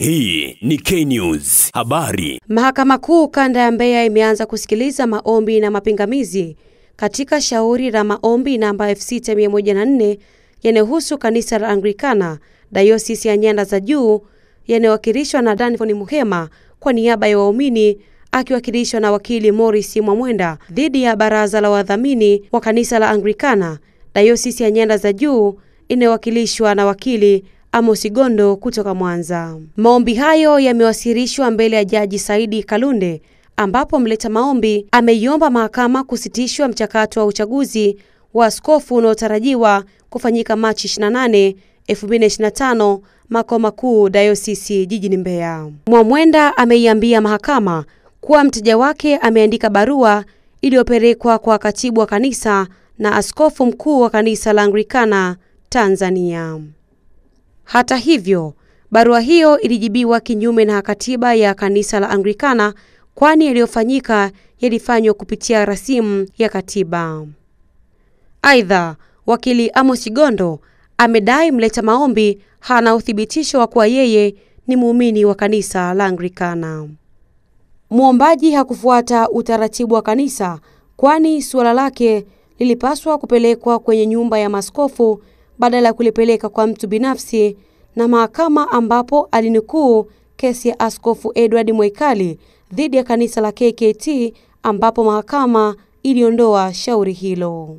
Hii ni K-News habari. Mahakama Kuu Kanda ya Mbeya imeanza kusikiliza maombi na mapingamizi katika shauri la maombi namba F6104 yanayohusu kanisa la Anglikana Dayosisi ya Nyanda za Juu yanayowakilishwa na Danford Muhema kwa niaba ya waumini akiwakilishwa na wakili Morris Mwamwenda dhidi ya baraza la wadhamini wa kanisa la Anglikana Dayosisi ya Nyanda za Juu inayowakilishwa na wakili Amos Gondo kutoka Mwanza. Maombi hayo yamewasilishwa mbele ya Jaji Saidi Kalunde ambapo mleta maombi ameiomba mahakama kusitishwa mchakato wa uchaguzi wa askofu unaotarajiwa kufanyika Machi 28, 2025 makao makuu Dayosisi jijini Mbeya. Mwamwenda ameiambia mahakama kuwa mteja wake ameandika barua iliyopelekwa kwa katibu wa kanisa na askofu mkuu wa kanisa la Anglikana Tanzania. Hata hivyo, barua hiyo ilijibiwa kinyume na katiba ya kanisa la Anglikana kwani yaliyofanyika yalifanywa kupitia rasimu ya katiba. Aidha, wakili Amos Gondo amedai mleta maombi hana uthibitisho wa kuwa yeye ni muumini wa kanisa la Anglikana. Muombaji hakufuata utaratibu wa kanisa kwani suala lake lilipaswa kupelekwa kwenye nyumba ya maaskofu badala ya kulipeleka kwa mtu binafsi na mahakama, ambapo alinukuu kesi ya Askofu Edward Mwikali dhidi ya kanisa la KKT ambapo mahakama iliondoa shauri hilo.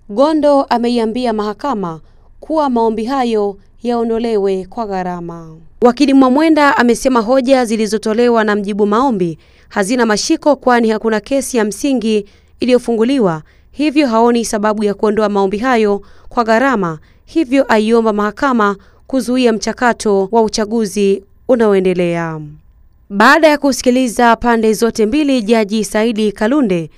Gondo ameiambia mahakama kuwa maombi hayo yaondolewe kwa gharama. Wakili Mwamwenda amesema hoja zilizotolewa na mjibu maombi hazina mashiko kwani hakuna kesi ya msingi iliyofunguliwa, hivyo haoni sababu ya kuondoa maombi hayo kwa gharama, hivyo aiomba mahakama kuzuia mchakato wa uchaguzi unaoendelea. Baada ya kusikiliza pande zote mbili, Jaji Saidi Kalunde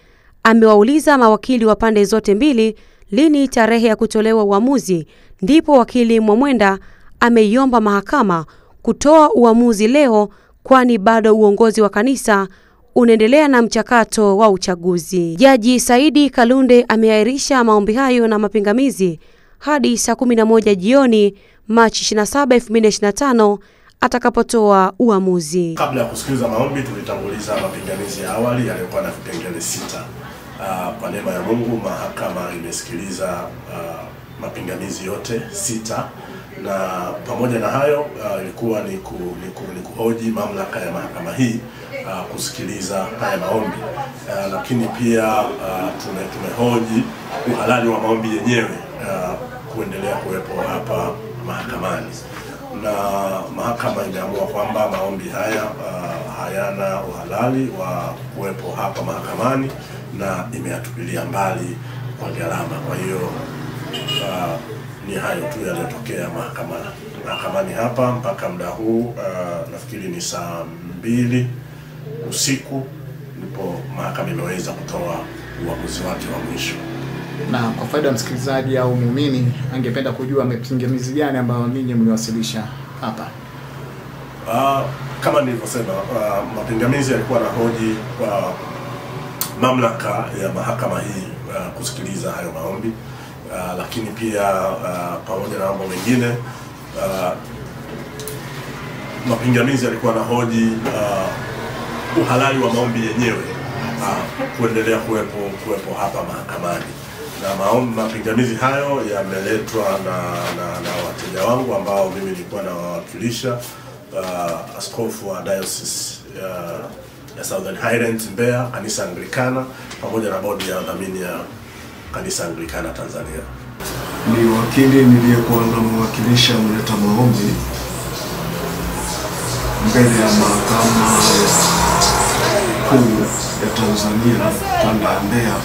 amewauliza mawakili wa pande zote mbili lini tarehe ya kutolewa uamuzi, ndipo wakili Mwamwenda ameiomba mahakama kutoa uamuzi leo kwani bado uongozi wa kanisa unaendelea na mchakato wa uchaguzi. Jaji Saidi Kalunde ameahirisha maombi hayo na mapingamizi hadi saa 11 jioni Machi 27, 2025 atakapotoa uamuzi. Kabla ya kusikiliza maombi tulitanguliza mapingamizi ya awali yaliyokuwa na vipengele 6. Kwa neema ya Mungu mahakama imesikiliza mapingamizi yote 6 na pamoja na hayo ilikuwa ni kuhoji mamlaka ya mahakama hii kusikiliza haya maombi, lakini pia tumehoji uhalali wa maombi yenyewe kuendelea kuwepo hapa mahakamani, na mahakama imeamua kwamba maombi haya hayana uhalali wa kuwepo hapa mahakamani na imeyatupilia mbali kwa gharama. Kwa hiyo ni hayo tu yaliyotokea mahakamani hapa mpaka muda huu. Nafikiri ni saa 2 usiku ndipo mahakama imeweza kutoa uamuzi wake wa mwisho. Na kwa faida ya msikilizaji au muumini angependa kujua mapingamizi gani ambayo ninyi mliwasilisha hapa? Kama nilivyosema, mapingamizi yalikuwa na hoji kwa mamlaka ya mahakama hii kusikiliza hayo maombi, lakini pia pamoja na mambo mengine mapingamizi yalikuwa na hoji uhalali wa maombi yenyewe kuendelea kuwepo hapa mahakamani. Na mapingamizi hayo yameletwa na wateja wangu ambao mimi nilikuwa nawakilisha, askofu wa Diocese ya Southern Highlands Mbeya, kanisa Anglikana, pamoja na bodi ya wadhamini ya kanisa Anglikana Tanzania. Ni wakili niliyekuwa namwakilisha mleta maombi mbele ya mahakama kuu ya Tanzania Kanda ya Mbeya,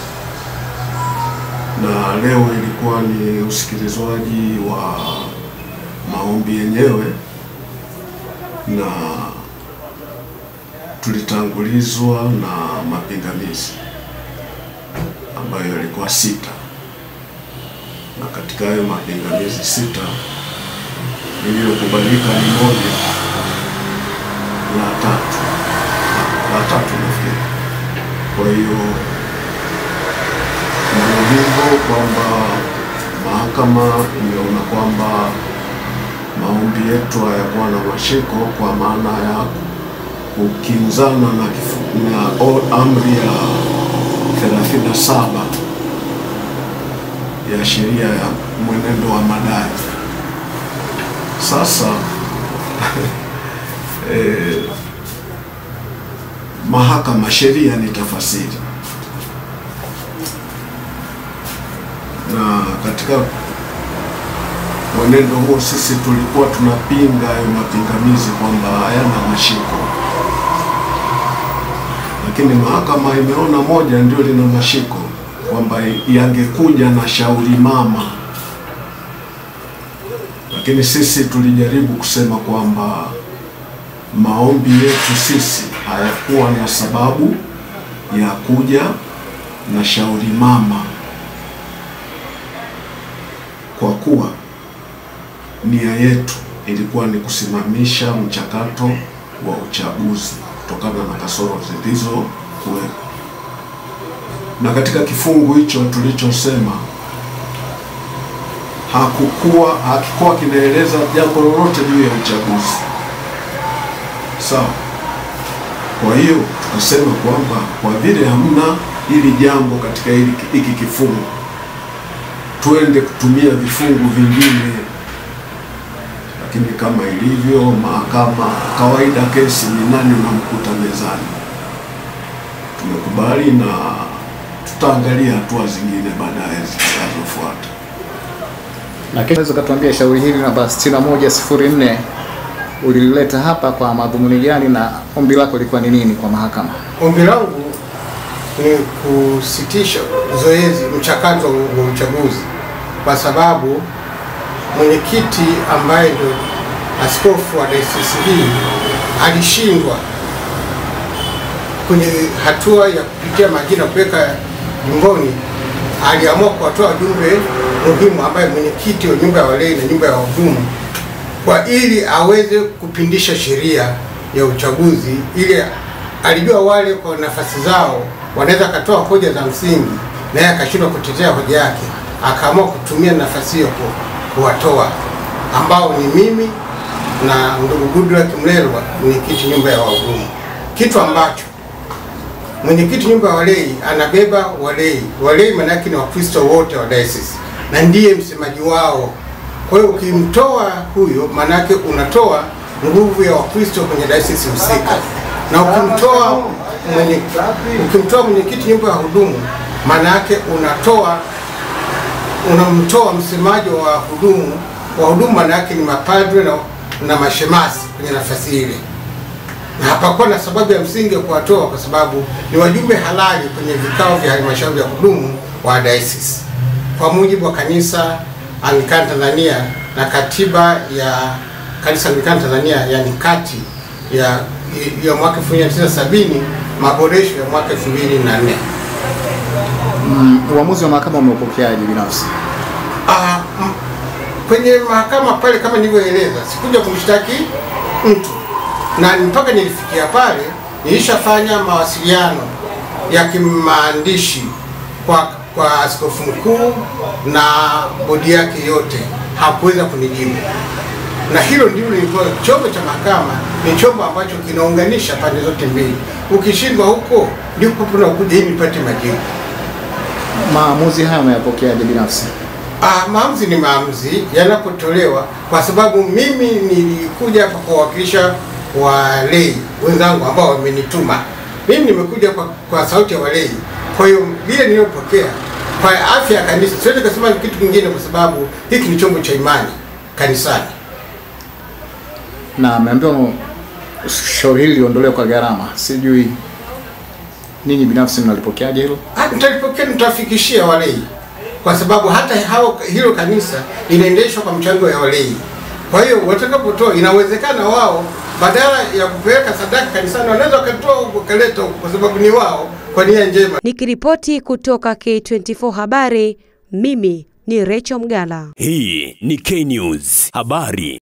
na leo ilikuwa ni usikilizwaji wa maombi yenyewe, na tulitangulizwa na mapingamizi ambayo yalikuwa 6, na katika hayo mapingamizi 6 lililokubalika ni moja la tatu nafikiri. Kwa hiyo ndivyo kwamba mahakama imeona kwamba maombi yetu hayakuwa na mashiko, kwa maana ya kukinzana na amri ya 37 ya sheria ya mwenendo wa madai. Sasa mahakama, sheria ni tafasiri, na katika mwenendo huo sisi tulikuwa tunapinga hayo mapingamizi kwamba hayana mashiko, lakini mahakama imeona moja ndio lina mashiko, kwamba yangekuja na shauri mama. Lakini sisi tulijaribu kusema kwamba maombi yetu sisi hayakuwa na sababu ya kuja na shauri mama, kwa kuwa nia yetu ilikuwa ni kusimamisha mchakato wa uchaguzi kutokana na kasoro zilizokuwepo. Na katika kifungu hicho tulichosema hakikuwa kinaeleza jambo lolote juu ya uchaguzi. Sawa. Kwa hiyo tukasema kwamba kwa vile hamna hili jambo katika hiki kifungu, tuende kutumia vifungu vingine. Lakini kama ilivyo mahakama kawaida, kesi ni nani unamkuta mezani. Tumekubali na tutaangalia hatua zingine baadaye zitakazofuata. Na kesho katuambia shauri hili namba 6104 ulileta hapa kwa madhumuni gani, na ombi lako lilikuwa ni nini kwa mahakama? Ombi langu ni kusitisha zoezi mchakato wa uchaguzi, kwa sababu mwenyekiti ambaye ndio askofu wa dayosisi hii alishindwa kwenye hatua ya kupitia majina kuweka jimboni. Aliamua kuwatoa wajumbe muhimu ambaye mwenyekiti wa nyumba ya walei na nyumba ya wahudumu, kwa ili aweze kupindisha sheria ya uchaguzi. Ili alijua wale kwa nafasi zao wanaweza katoa hoja za msingi, naye akashindwa kutetea hoja yake, akaamua kutumia nafasi hiyo kuwatoa, ambao ni mimi na ndugu Goodluck Mlelwa, mwenyekiti nyumba ya wahudumu. Kitu ambacho mwenyekiti nyumba ya walei anabeba walei maana yake ni Wakristo wote wa diocese na ndiye msemaji wao. Kwa hiyo ukimtoa huyo, maana yake unatoa nguvu ya Wakristo kwenye diocese husika, na ukimtoa mwenyekiti nyumba ya wahudumu, maana yake unamtoa msemaji wa wahudumu, maana yake ni mapadre na mashemasi kwenye nafasi ile. Na hapakuwa na sababu ya msingi kuwatoa, kwa sababu ni wajumbe halali kwenye vikao vya halmashauri ya kudumu wa diocese kwa mujibu wa kanisa Anglikana Tanzania na katiba ya kanisa Anglikana Tanzania, yani kati ya mwaka 1970, maboresho ya mwaka 2004. Uamuzi wa mahakama umeupokeaje binafsi? Kwenye mahakama pale, kama nilivyoeleza, sikuja kumshtaki mtu, na mpaka nilifikia pale nilishafanya mawasiliano ya kimaandishi kwa askofu mkuu na bodi yake yote, hakuweza kunijibu. Na hilo ndilo lilikuwa chombo cha mahakama, ni chombo ambacho kinaunganisha pande zote mbili. Ukishindwa huko ndipo tunakuja ili nipate majibu. Maamuzi haya umeyapokeaje binafsi? Maamuzi ni maamuzi yanapotolewa, kwa sababu mimi nilikuja hapa kuwakilisha walei wenzangu ambao wamenituma. Mimi nimekuja kwa sauti ya walei. Kwa hiyo vile nilipokea kwa afya ya kanisa, siwezi kusema kitu kingine, kwa sababu hiki ni chombo cha imani kanisani. Na ameambiwa shauri hili liondolewe kwa gharama. Sijui ninyi binafsi mnalipokeaje hilo? Nitalipokea, nitafikishia walei, kwa sababu hata hilo kanisa linaendeshwa kwa mchango ya walei. Kwa hiyo watakapotoa, inawezekana wao badala ya kupeleka sadaka kanisani wanaweza wakatoa wakaleta, kwa sababu ni wao kwa nia njema. Nikiripoti kutoka K24 Habari, mimi ni Rachel Mgala. Hii ni K News Habari.